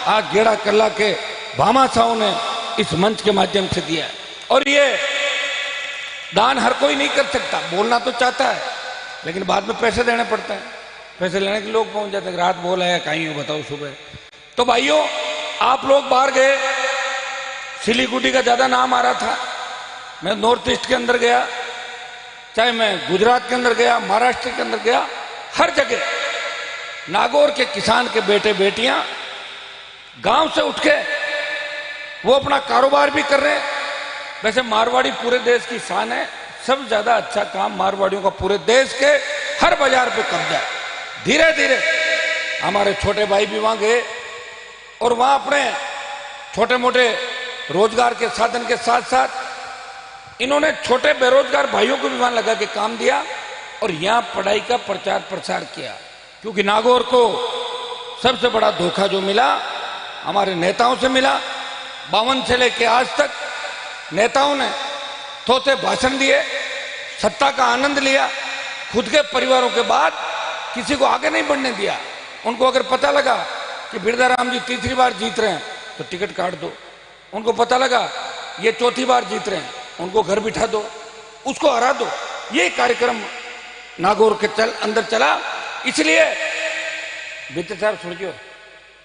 आज गेड़ा कल्ला के भामाशाहों ने इस मंच के माध्यम से दिया है। और ये दान हर कोई नहीं कर सकता, बोलना तो चाहता है लेकिन बाद में पैसे देने पड़ते हैं। पैसे लेने के लोग पहुंच जाते हैं, रात बोला है कहीं हो बताओ सुबह। तो भाइयों, आप लोग बाहर गए, सिलीगुड़ी का ज्यादा नाम आ रहा था। मैं नॉर्थ ईस्ट के अंदर गया, चाहे मैं गुजरात के अंदर गया, महाराष्ट्र के अंदर गया, हर जगह नागौर के किसान के बेटे बेटियां गांव से उठ के वो अपना कारोबार भी कर रहे हैं। वैसे मारवाड़ी पूरे देश की शान है, सबसे ज्यादा अच्छा काम मारवाड़ियों का पूरे देश के हर बाजार पे कब्जा है। धीरे धीरे हमारे छोटे भाई भी वहां गए और वहां अपने छोटे मोटे रोजगार के साधन के साथ साथ इन्होंने छोटे बेरोजगार भाइयों को भी वहां लगा के काम दिया और यहां पढ़ाई का प्रचार प्रसार किया। क्योंकि नागौर को सबसे बड़ा धोखा जो मिला हमारे नेताओं से मिला। 52 से लेके आज तक नेताओं ने थोथे भाषण दिए, सत्ता का आनंद लिया, खुद के परिवारों के बाद किसी को आगे नहीं बढ़ने दिया। उनको अगर पता लगा कि बिरदाराम जी तीसरी बार जीत रहे हैं तो टिकट काट दो, उनको पता लगा ये चौथी बार जीत रहे हैं उनको घर बिठा दो, उसको हरा दो। ये कार्यक्रम नागौर के अंदर चला। इसलिए बीते साहब सुनियो,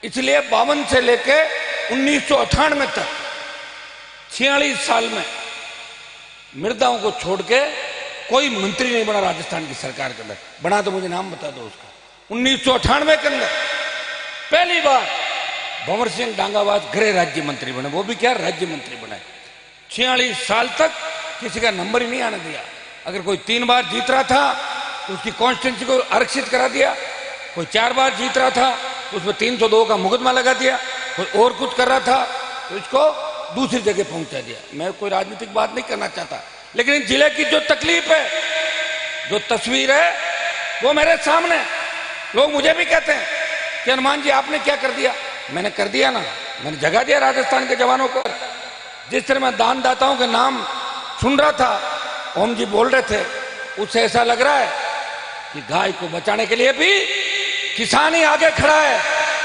इसलिए 52 से लेके 1998 तक 46 साल में मृदाओं को छोड़ के कोई मंत्री नहीं बना राजस्थान की सरकार के अंदर। बना तो मुझे नाम बता दो उसका। 1998 के अंदर पहली बार भंवर सिंह डांगावास गृह राज्य मंत्री बने, वो भी क्या राज्य मंत्री बने। 46 साल तक किसी का नंबर ही नहीं आने दिया। अगर कोई 3 बार जीत रहा था तो उसकी कॉन्स्टिट्यूंसी को आरक्षित करा दिया, कोई 4 बार जीत रहा था तो उसमें 302 का मुकदमा लगा दिया, कोई और कुछ कर रहा था तो इसको दूसरी जगह पहुंचा दिया। मैं कोई राजनीतिक बात नहीं करना चाहता, लेकिन इन जिले की जो तकलीफ है, जो तस्वीर है वो मेरे सामने। लोग मुझे भी कहते हैं कि हनुमान जी आपने क्या कर दिया। मैंने कर दिया ना, मैंने जगा दिया राजस्थान के जवानों को। जिस तरह मैं दानदाताओं के नाम सुन रहा था, ओम जी बोल रहे थे, उससे ऐसा लग रहा है कि गाय को बचाने के लिए भी किसान ही आगे खड़ा है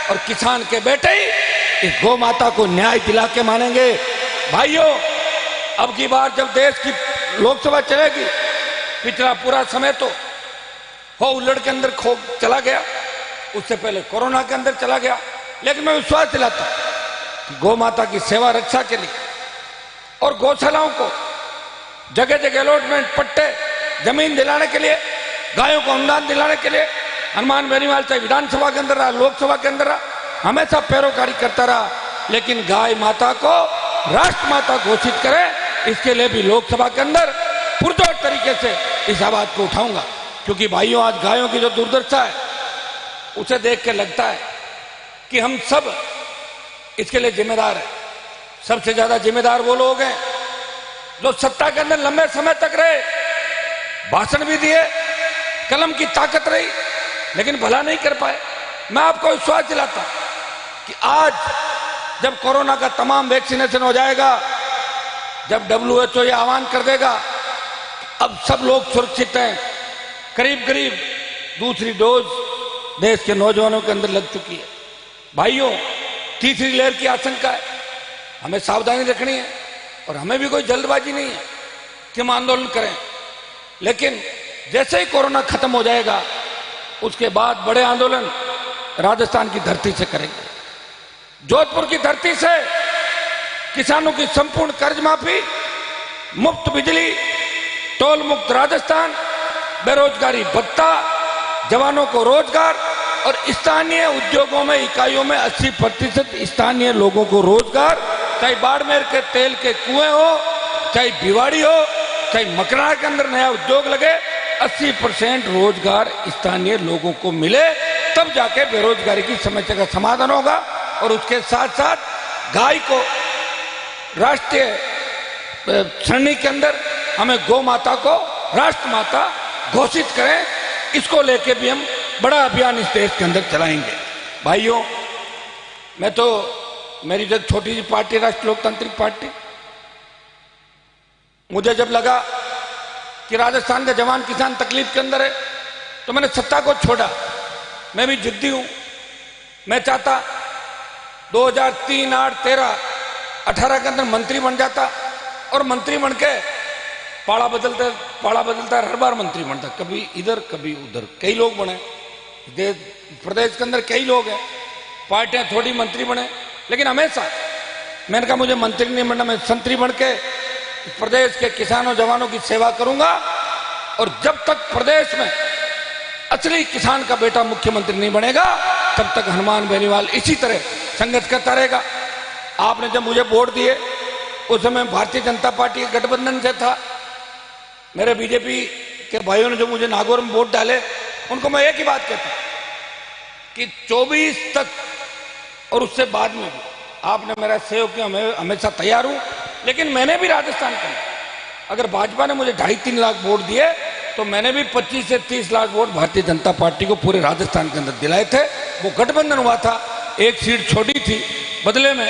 और किसान के बेटे ही इस गौ माता को न्याय दिला के मानेंगे। भाइयों, अब की बार जब देश की लोकसभा चलेगी, पिछला पूरा समय तो हो उल्लड़ के अंदर खो चला गया, उससे पहले कोरोना के अंदर चला गया। लेकिन मैं विश्वास दिलाता कि गौ माता की सेवा रक्षा के लिए और गौशालाओं को जगह जगह अलॉटमेंट पट्टे जमीन दिलाने के लिए, गायों को अनुदान दिलाने के लिए हनुमान बेनीवाल चाहे विधानसभा के अंदर रहा, लोकसभा के अंदर रहा, हमेशा पैरोकारी करता रहा। लेकिन गाय माता को राष्ट्र माता घोषित करे, इसके लिए भी लोकसभा के अंदर पुरजोर तरीके से इस आवाज को उठाऊंगा। क्योंकि भाइयों, आज गायों की जो दुर्दशा है उसे देख के लगता है कि हम सब इसके लिए जिम्मेदार है। सबसे ज्यादा जिम्मेदार वो लोग हैं जो सत्ता के अंदर लंबे समय तक रहे, भाषण भी दिए, कलम की ताकत रही, लेकिन भला नहीं कर पाए। मैं आपको विश्वास दिलाता हूं कि आज जब कोरोना का तमाम वैक्सीनेशन हो जाएगा, जब WHO ये आह्वान कर देगा अब सब लोग सुरक्षित हैं, करीब करीब दूसरी डोज देश के नौजवानों के अंदर लग चुकी है। भाइयों, तीसरी लहर की आशंका है, हमें सावधानी रखनी है और हमें भी कोई जल्दबाजी नहीं है कि हम आंदोलन करें। लेकिन जैसे ही कोरोना खत्म हो जाएगा उसके बाद बड़े आंदोलन राजस्थान की धरती से करेंगे। जोधपुर की धरती से किसानों की संपूर्ण कर्ज माफी, मुफ्त बिजली, टोल मुक्त राजस्थान, बेरोजगारी भत्ता, जवानों को रोजगार और स्थानीय उद्योगों में इकाइयों में 80% स्थानीय लोगों को रोजगार। चाहे बाड़मेर के तेल के कुएं हो, चाहे भिवाड़ी हो, चाहे मकराना के अंदर नया उद्योग लगे, 80% रोजगार स्थानीय लोगों को मिले, तब जाके बेरोजगारी की समस्या का समाधान होगा। और उसके साथ साथ गाय को राष्ट्रीय श्रेणी के अंदर हमें गौ माता को राष्ट्र माता घोषित करें, इसको लेके भी हम बड़ा अभियान इस देश के अंदर चलाएंगे। भाइयों, मैं तो, मेरी जो छोटी सी पार्टी राष्ट्रीय लोकतांत्रिक पार्टी, मुझे जब लगा कि राजस्थान के जवान किसान तकलीफ के अंदर है तो मैंने सत्ता को छोड़ा। मैं भी जिद्दी हूं, मैं चाहता 2003, 8, 13, 18 के अंदर मंत्री बन जाता और मंत्री बन के पाड़ा बदलता हर बार मंत्री बनता, कभी इधर कभी उधर। कई लोग बने प्रदेश के अंदर, कई लोग हैं, पार्टियां थोड़ी मंत्री बने, लेकिन हमेशा मैंने कहा मुझे मंत्री नहीं बनना, मैं संतरी बन के प्रदेश के किसानों जवानों की सेवा करूंगा। और जब तक प्रदेश में असली किसान का बेटा मुख्यमंत्री नहीं बनेगा तब तक हनुमान बेनीवाल इसी तरह संघर्ष करता रहेगा। आपने जब मुझे वोट दिए उस समय भारतीय जनता पार्टी के गठबंधन से था। मेरे बीजेपी के भाइयों ने जो मुझे नागौर में वोट डाले उनको मैं एक ही बात कहता कि 24 तक और उससे बाद में भी आपने मेरा सहयोग किया, मैं हमेशा तैयार हूं। लेकिन मैंने भी राजस्थान का, अगर भाजपा ने मुझे 2.5-3 लाख वोट दिए तो मैंने भी 25 से 30 लाख वोट भारतीय जनता पार्टी को पूरे राजस्थान के अंदर दिलाए थे। वो गठबंधन हुआ था, एक सीट छोड़ी थी, बदले में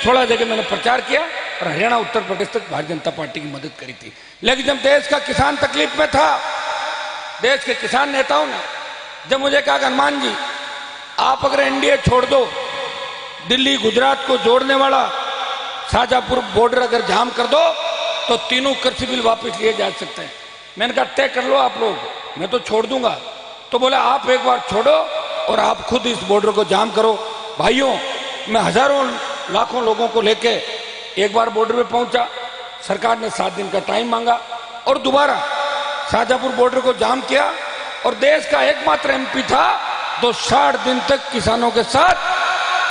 16 जगह मैंने प्रचार किया और हरियाणा उत्तर प्रदेश तक भारतीय जनता पार्टी की मदद करी थी। लेकिन जब देश का किसान तकलीफ में था, देश के किसान नेताओं ने जब मुझे कहा हनुमान जी आप अगर एनडीए छोड़ दो, दिल्ली गुजरात को जोड़ने वाला शाहजहांपुर बॉर्डर अगर जाम कर दो तो तीनों कृषि बिल वापस लिए जा सकते हैं। मैंने कहा तय कर लो आप लोग, मैं तो छोड़ दूंगा। तो बोला आप एक बार छोड़ो और आप खुद इस बॉर्डर को जाम करो। भाइयों, मैं हजारों लाखों लोगों को लेके एक बार बॉर्डर पे पहुंचा, सरकार ने 7 दिन का टाइम मांगा और दोबारा शाहजहांपुर बॉर्डर को जाम किया और देश का एकमात्र एमपी था जो 60 दिन तक किसानों के साथ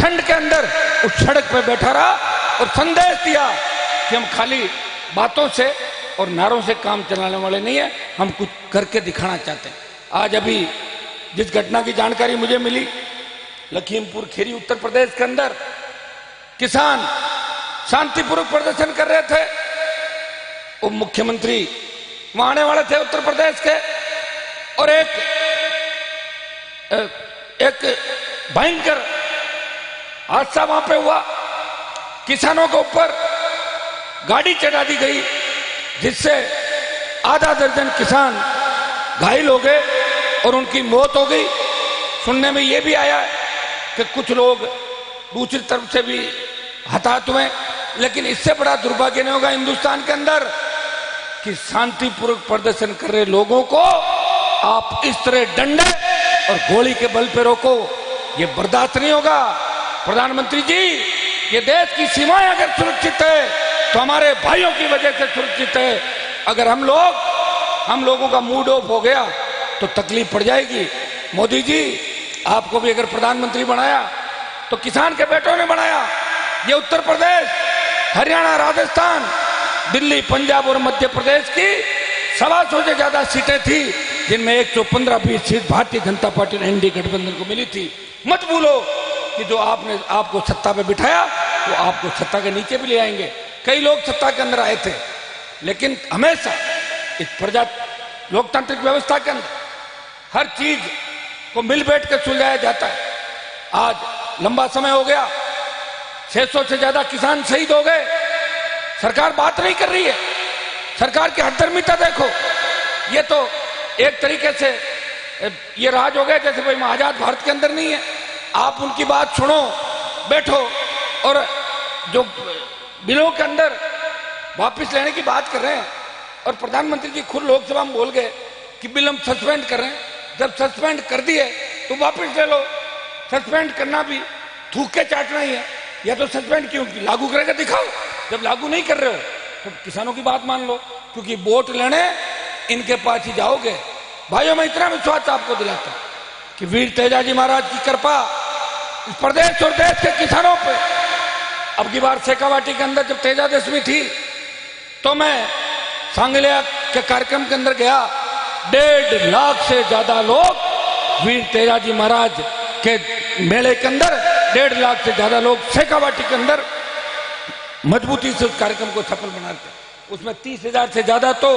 ठंड के अंदर उस सड़क पे बैठा रहा और संदेश दिया कि हम खाली बातों से और नारों से काम चलाने वाले नहीं है, हम कुछ करके दिखाना चाहते हैं। आज अभी जिस घटना की जानकारी मुझे मिली, लखीमपुर खीरी उत्तर प्रदेश के अंदर किसान शांतिपूर्वक प्रदर्शन कर रहे थे। उप मुख्यमंत्री वहां आने वाले थे उत्तर प्रदेश के और एक भयंकर हादसा वहां पे हुआ। किसानों के ऊपर गाड़ी चढ़ा दी गई जिससे आधा दर्जन किसान घायल हो गए और उनकी मौत हो गई। सुनने में यह भी आया कि कुछ लोग दूसरी तरफ से भी हताहत हुए। लेकिन इससे बड़ा दुर्भाग्य नहीं होगा हिंदुस्तान के अंदर कि शांतिपूर्वक प्रदर्शन कर रहे लोगों को आप इस तरह डंडे और गोली के बल पे रोको, ये बर्दाश्त नहीं होगा। प्रधानमंत्री जी, ये देश की सीमाएं अगर सुरक्षित है तो हमारे भाइयों की वजह से सुरक्षित है। अगर हम लोगों का मूड ऑफ हो गया तो तकलीफ पड़ जाएगी। मोदी जी, आपको भी अगर प्रधानमंत्री बनाया तो किसान के बेटों ने बनाया। ये उत्तर प्रदेश, हरियाणा, राजस्थान, दिल्ली, पंजाब और मध्य प्रदेश की 125 से ज्यादा सीटें थी जिनमें 115-20 सीट भारतीय जनता पार्टी ने एनडीए गठबंधन को मिली थी। मत भूलो कि जो आपने आपको सत्ता पे बिठाया वो आपको सत्ता के नीचे भी ले आएंगे। कई लोग सत्ता के अंदर आए थे, लेकिन हमेशा इस प्रजा लोकतांत्रिक व्यवस्था के अंदर हर चीज को मिल बैठ कर सुलझाया जाता है। आज लंबा समय हो गया, 600 से ज्यादा किसान शहीद हो गए, सरकार बात नहीं कर रही है। सरकार की हठधर्मिता देखो। ये तो एक तरीके से ये राज हो गया जैसे भाई हम आजाद भारत के अंदर नहीं है। आप उनकी बात सुनो, बैठो और जो बिलों के अंदर वापस लेने की बात कर रहे हैं और प्रधानमंत्री जी खुद लोकसभा में बोल गए कि बिल हम सस्पेंड कर रहे हैं। जब सस्पेंड कर दिए तो वापस ले लो। सस्पेंड करना भी थूक के चाटना ही है। या तो सस्पेंड क्यों, लागू करके दिखाओ। जब लागू नहीं कर रहे हो तो किसानों की बात मान लो, क्योंकि वोट लेने इनके पास ही जाओगे। भाइयों, मैं इतना विश्वास आपको दिलाता हूं कि वीर तेजाजी महाराज की कृपा इस प्रदेश और देश के किसानों पे। अब की बार शेखावाटी के अंदर जब तेजादशमी थी तो मैं सांगलिया के कार्यक्रम के अंदर गया। 1.5 लाख से ज्यादा लोग वीर तेजाजी महाराज के मेले के अंदर, 1.5 लाख से ज्यादा लोग शेखावाटी के अंदर मजबूती से उस कार्यक्रम को सफल बनाते। उसमें 30,000 से ज्यादा तो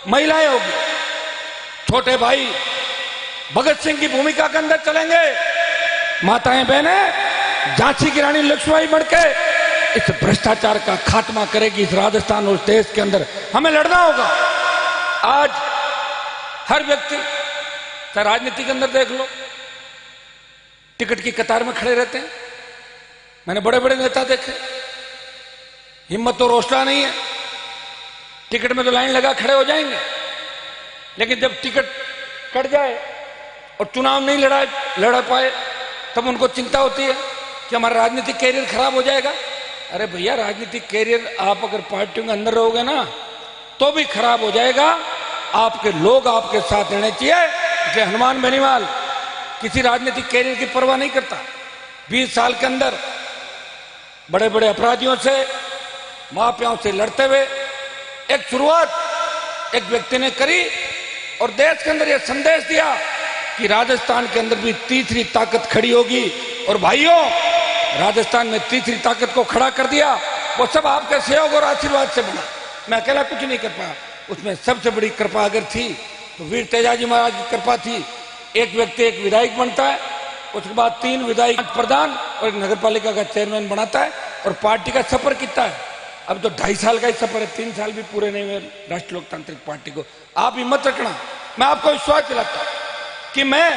महिलाएं होगी। छोटे भाई भगत सिंह की भूमिका के अंदर चलेंगे। माताएं बहनें झांसी की रानी लक्ष्मीबाई बन के इस भ्रष्टाचार का खात्मा करेगी। इस राजस्थान और देश के अंदर हमें लड़ना होगा। आज हर व्यक्ति, राजनीति के अंदर देख लो, टिकट की कतार में खड़े रहते हैं। मैंने बड़े बड़े नेता देखे, हिम्मत और हौसला नहीं है। टिकट में तो लाइन लगा खड़े हो जाएंगे, लेकिन जब टिकट कट जाए और चुनाव नहीं लड़ा पाए तब उनको चिंता होती है कि हमारा राजनीतिक कैरियर खराब हो जाएगा। अरे भैया, राजनीतिक कैरियर आप अगर पार्टियों के अंदर रहोगे ना तो भी खराब हो जाएगा। आपके लोग आपके साथ रहने चाहिए। इसलिए हनुमान बेनीवाल किसी राजनीतिक कैरियर की परवाह नहीं करता। 20 साल के अंदर बड़े बड़े अपराधियों से, माफियाओं से लड़ते हुए एक शुरुआत एक व्यक्ति ने करी और देश के अंदर यह संदेश दिया कि राजस्थान के अंदर भी तीसरी ताकत खड़ी होगी। और भाइयों, राजस्थान में तीसरी ताकत को खड़ा कर दिया। वो सब आपके सहयोग और आशीर्वाद से बना। मैं अकेला कुछ नहीं कर पाया। उसमें सबसे बड़ी कृपा अगर थी तो वीर तेजाजी महाराज की कृपा थी। एक व्यक्ति एक विधायक बनता है, उसके बाद 3 विधायक प्रधान और एक नगर पालिका का चेयरमैन बनाता है। और पार्टी का सफर कितना है? अब तो 2.5 साल का ही सफर है, 3 साल भी पूरे नहीं हुए राष्ट्रीय लोकतांत्रिक पार्टी को। आप हिम्मत रखना। मैं आपको विश्वास दिलाता हूं कि मैं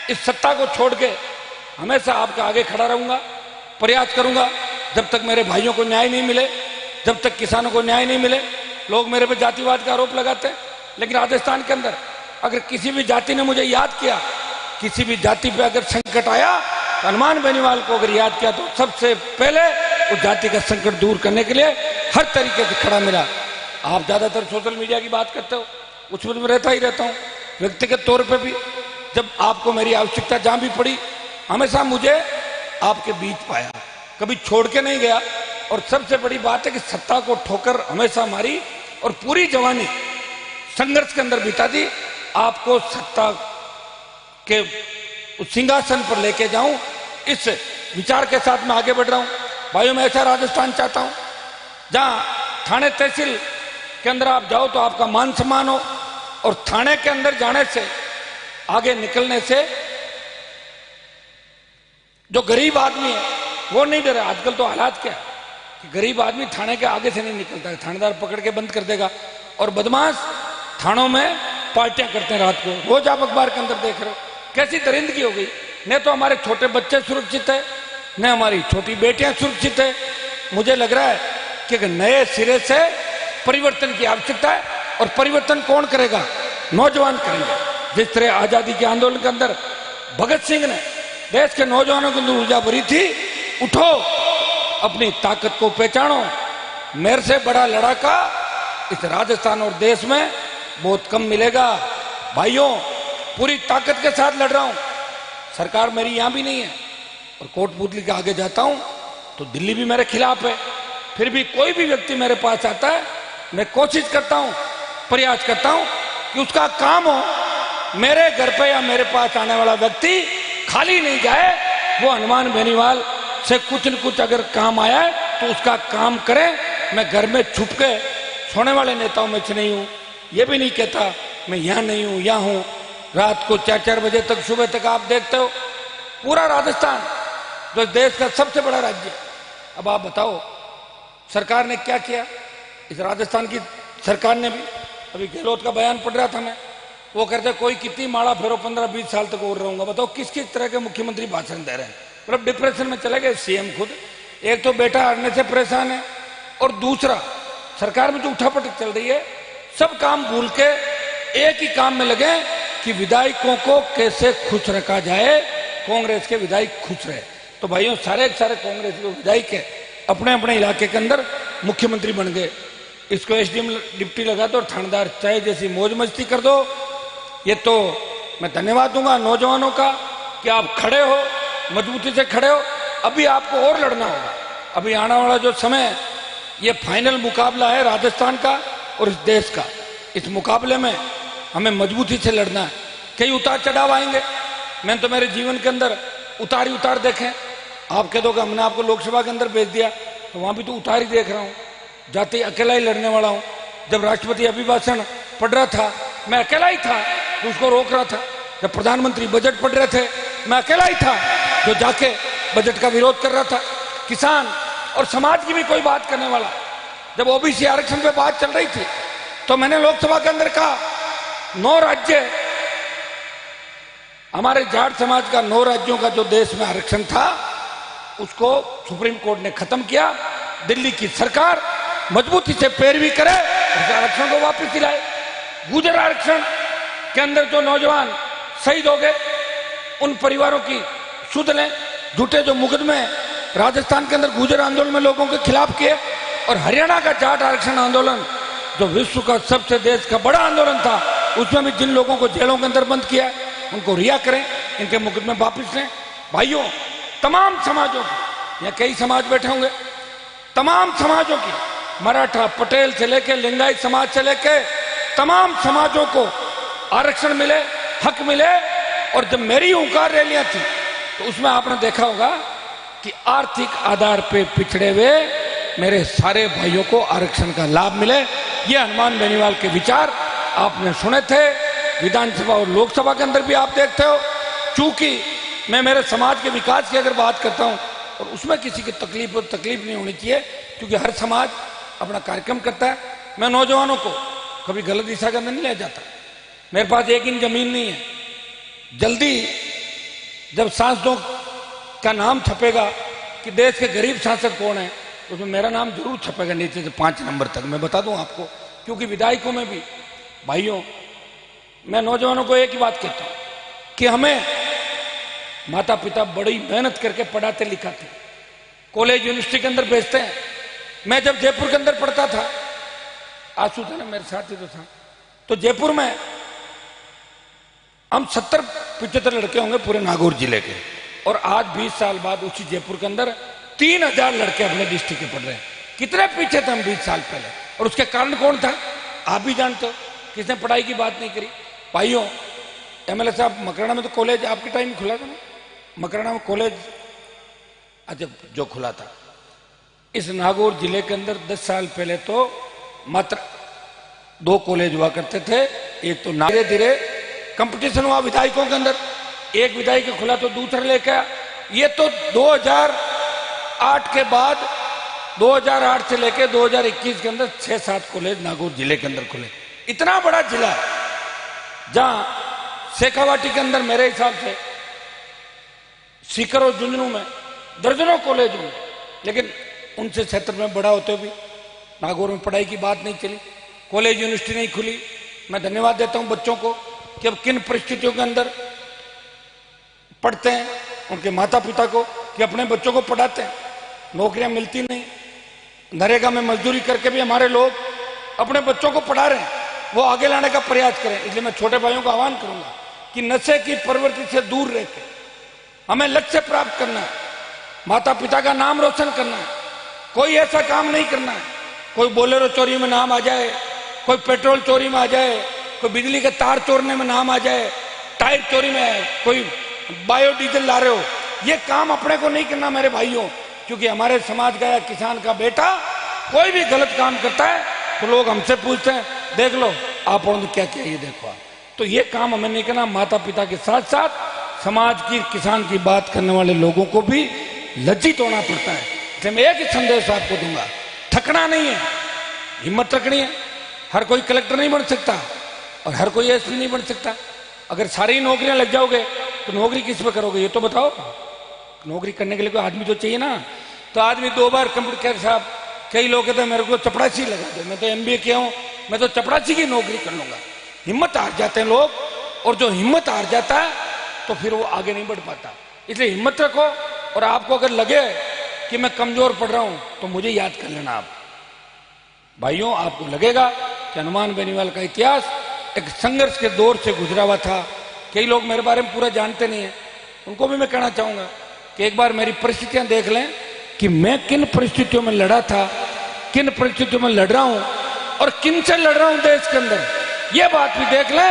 इस सत्ता को छोड़ के हमेशा आपके आगे खड़ा रहूंगा, प्रयास करूंगा। जब तक मेरे भाइयों को न्याय नहीं मिले, जब तक किसानों को न्याय नहीं मिले। लोग मेरे पे जातिवाद का आरोप लगाते हैं, लेकिन राजस्थान के अंदर अगर किसी भी जाति ने मुझे याद किया, किसी भी जाति पे अगर संकट आया तो हनुमान बेनीवाल को अगर याद किया तो सबसे पहले उस जाति का संकट दूर करने के लिए हर तरीके से खड़ा मिला। आप ज्यादातर सोशल मीडिया की बात करते हो, उसमें तो मैं रहता ही रहता हूं। व्यक्तिगत तौर पे भी जब आपको मेरी आवश्यकता जहां भी पड़ी, हमेशा मुझे आपके बीच पाया, कभी छोड़ के नहीं गया। और सबसे बड़ी बात है कि सत्ता को ठोकर हमेशा मारी और पूरी जवानी संघर्ष के अंदर बिता दी। आपको सत्ता के उस सिंहासन पर लेके जाऊं, इस विचार के साथ मैं आगे बढ़ रहा हूं। भाइयों, मैं ऐसा राजस्थान चाहता हूं जहां थाने तहसील के अंदर आप जाओ तो आपका मान सम्मान हो, और थाने के अंदर जाने से, आगे निकलने से जो गरीब आदमी है वो नहीं डरे। आजकल तो हालात क्या है कि गरीब आदमी थाने के आगे से नहीं निकलता है, थानेदार पकड़ के बंद कर देगा। और बदमाश थानों में पार्टियां करते हैं रात को। रोज आप अखबार के अंदर देख रहे हो कैसी दरिंदगी हो गई। न तो हमारे छोटे बच्चे सुरक्षित है, न हमारी छोटी बेटियां सुरक्षित है। मुझे लग रहा है कि नए सिरे से परिवर्तन की आवश्यकता है। और परिवर्तन कौन करेगा? नौजवान करेंगे। जिस तरह आजादी के आंदोलन के अंदर भगत सिंह ने देश के नौजवानों को ऊर्जा भरी थी, उठो, अपनी ताकत को पहचानो। मेरे से बड़ा लड़ाका इस राजस्थान और देश में बहुत कम मिलेगा। भाइयों, पूरी ताकत के साथ लड़ रहा हूं। सरकार मेरी यहां भी नहीं है, और कोटपुतली के आगे जाता हूं तो दिल्ली भी मेरे खिलाफ है। फिर भी कोई भी व्यक्ति मेरे पास आता है, मैं कोशिश करता हूं, प्रयास करता हूं कि उसका काम हो, मेरे घर पे या मेरे पास आने वाला व्यक्ति खाली नहीं जाए। वो हनुमान बेनीवाल से कुछ न कुछ अगर काम आया है तो उसका काम करें। मैं घर में छुप के सोने वाले नेताओं में से नहीं हूं। ये भी नहीं कहता मैं यहां नहीं हूं, यहां हूं। रात को 4-4 बजे तक, सुबह तक आप देखते हो पूरा राजस्थान जो देश का सबसे बड़ा राज्य है। अब आप बताओ सरकार ने क्या किया? इस राजस्थान की सरकार ने भी, अभी गहलोत का बयान पढ़ रहा था मैं, वो कहते कोई कितनी माड़ा फेरो 15-20 साल तक और रहूंगा। बताओ किस किस तरह के मुख्यमंत्री भाषण दे रहे हैं। मतलब डिप्रेशन में चले गए सीएम खुद। एक तो बेटा हारने से परेशान है, और दूसरा सरकार में जो उठापटक चल रही है, सब काम भूल के एक ही काम में लगे कि विधायकों को कैसे खुश रखा जाए, कांग्रेस के विधायक खुश रहे। तो भाइयों, सारे कांग्रेस के विधायक है अपने अपने इलाके के अंदर मुख्यमंत्री बन गए। इसको एसडीएम डिप्टी लगा दो और थानेदार चाहे जैसी मौज मस्ती कर दो। ये तो मैं धन्यवाद दूंगा नौजवानों का कि आप खड़े हो, मजबूती से खड़े हो। अभी आपको और लड़ना होगा। अभी आने वाला जो समय, ये फाइनल मुकाबला है राजस्थान का और इस देश का। इस मुकाबले में हमें मजबूती से लड़ना है। कई उतार चढ़ाव आएंगे। मैंने तो मेरे जीवन के अंदर उतार ही उतार देखे। आप कह दोगे हमने आपको लोकसभा के अंदर भेज दिया, तो वहां भी तो उतार ही देख रहा हूं। जाते ही अकेला ही लड़ने वाला हूं। जब राष्ट्रपति अभिभाषण पढ़ रहा था, मैं अकेला ही था तो उसको रोक रहा था। जब प्रधानमंत्री बजट पढ़ रहे थे, मैं अकेला ही था जो जाके बजट का विरोध कर रहा था। किसान और समाज की भी कोई बात करने वाला। जब ओबीसी आरक्षण पे बात चल रही थी तो मैंने लोकसभा के अंदर कहा 9 राज्य, हमारे जाट समाज का 9 राज्यों का जो देश में आरक्षण था, उसको सुप्रीम कोर्ट ने खत्म किया। दिल्ली की सरकार मजबूती से पैरवी करे, उस आरक्षण को वापस दिलाए। गुर्जर आरक्षण के अंदर जो नौजवान शहीद हो गए, उन परिवारों की सुध लें। झूठे जो मुकदमे राजस्थान के अंदर गुर्जर आंदोलन में लोगों के खिलाफ किए, और हरियाणा का जाट आरक्षण आंदोलन जो विश्व का सबसे देश का बड़ा आंदोलन था, उसमें भी जिन लोगों को जेलों के अंदर बंद किया उनको रिहा करें, इनके मुकदमे वापिस लें। भाइयों, तमाम समाजों की, यहाँ कई समाज बैठे होंगे, तमाम समाजों की, मराठा पटेल से लेके लिंगायत समाज से लेके तमाम समाजों को आरक्षण मिले, हक मिले। और जब मेरी हुंकार रैलियां थी तो उसमें आपने देखा होगा कि आर्थिक आधार पे पिछड़े हुए मेरे सारे भाइयों को आरक्षण का लाभ मिले। ये हनुमान बेनीवाल के विचार आपने सुने थे। विधानसभा और लोकसभा के अंदर भी आप देखते हो। चूंकि मैं मेरे समाज के विकास की अगर बात करता हूं और उसमें किसी की तकलीफ नहीं होनी चाहिए, क्योंकि हर समाज अपना कार्यक्रम करता है। मैं नौजवानों को कभी गलत दिशा के अंदर नहीं ले जाता। मेरे पास एक इंच जमीन नहीं है। जल्दी जब सांसदों का नाम छपेगा कि देश के गरीब सांसद कौन है, उसमें मेरा नाम जरूर छपेगा नीचे से 5 नंबर तक। मैं बता दूं आपको, क्योंकि विधायकों में भी भाइयों, मैं नौजवानों को एक ही बात कहता हूं कि हमें माता पिता बड़ी मेहनत करके पढ़ाते लिखाते, कॉलेज यूनिवर्सिटी के अंदर भेजते हैं। मैं जब जयपुर के अंदर पढ़ता था, आंसू था ना मेरे साथ ही तो था, तो जयपुर में हम 70-75 लड़के होंगे पूरे नागौर जिले के, और आज 20 साल बाद उसी जयपुर के अंदर 3000 लड़के अपने डिस्ट्रिक्ट के पढ़ रहे हैं। कितने पीछे थे हम 20 साल पहले, और उसके कारण कौन था आप भी जानते हो। किसने पढ़ाई की बात नहीं करी। भाइयों, एमएलए साहब, मकराना में तो कॉलेज आपके टाइम में खुला था ना, मकराना में कॉलेज अच्छा जो खुला था। इस नागौर जिले के अंदर 10 साल पहले तो मात्र 2 कॉलेज हुआ करते थे। एक तो धीरे धीरे कंपटीशन हुआ विधायकों के अंदर, एक विधायक खुला तो दूसरा लेके आया। ये तो 2008 के बाद 2008 से लेके 2021 के अंदर 6-7 कॉलेज नागौर जिले के अंदर खुले। इतना बड़ा जिला है जहां शेखावाटी के अंदर मेरे हिसाब से सीकर और झुंझुनू में दर्जनों कॉलेज होंगे, लेकिन उनसे क्षेत्र में बड़ा होते भी नागौर में पढ़ाई की बात नहीं चली, कॉलेज यूनिवर्सिटी नहीं खुली। मैं धन्यवाद देता हूं बच्चों को कि अब किन परिस्थितियों के अंदर पढ़ते हैं, उनके माता पिता को कि अपने बच्चों को पढ़ाते हैं। नौकरियां मिलती नहीं, नरेगा में मजदूरी करके भी हमारे लोग अपने बच्चों को पढ़ा रहे हैं, वो आगे लाने का प्रयास करें। इसलिए मैं छोटे भाइयों को आह्वान करूंगा कि नशे की प्रवृत्ति से दूर रहकर हमें लक्ष्य प्राप्त करना है, माता पिता का नाम रोशन करना है। कोई ऐसा काम नहीं करना है, कोई बोलेरो चोरी में नाम आ जाए, कोई पेट्रोल चोरी में आ जाए, कोई बिजली के तार चोरने में नाम आ जाए, टायर चोरी में कोई बायोडीजल ला रहे हो, ये काम अपने को नहीं करना मेरे भाइयों। क्योंकि हमारे समाज का या किसान का बेटा कोई भी गलत काम करता है तो लोग हमसे पूछते हैं, देख लो आपने तो क्या किया, ये देखो आप। तो ये काम हमें नहीं करना। माता पिता के साथ साथ समाज की, किसान की बात करने वाले लोगों को भी लज्जित होना पड़ता है। इसलिए मैं एक ही संदेश आपको दूंगा, थकना नहीं है, हिम्मत रखनी है। हर कोई कलेक्टर नहीं बन सकता और हर कोई एसपी नहीं बन सकता। अगर सारी नौकरियां लग जाओगे तो नौकरी किस पे करोगे, ये तो बताओ। नौकरी करने के लिए कोई आदमी तो चाहिए ना। तो आदमी 2 बार कंप्यूटर साहब, कई लोग कहते हैं मेरे को चपरासी लगा दो, मैं तो MBA किया हूं, मैं तो चपरासी की नौकरी कर लूंगा। हिम्मत हार जाते हैं लोग, और जो हिम्मत हार जाता है तो फिर वो आगे नहीं बढ़ पाता। इसलिए हिम्मत रखो, और आपको अगर लगे कि मैं कमजोर पड़ रहा हूं तो मुझे याद कर लेना। आप भाइयों, आपको लगेगा कि हनुमान बेनीवाल का इतिहास एक संघर्ष के दौर से गुजरा हुआ था। कई लोग मेरे बारे में पूरा जानते नहीं है, उनको भी मैं कहना चाहूंगा कि एक बार मेरी परिस्थितियां देख लें कि मैं किन परिस्थितियों में लड़ा था, किन परिस्थितियों में लड़ रहा हूं और किन से लड़ रहा हूं देश के अंदर, ये बात भी देख लें।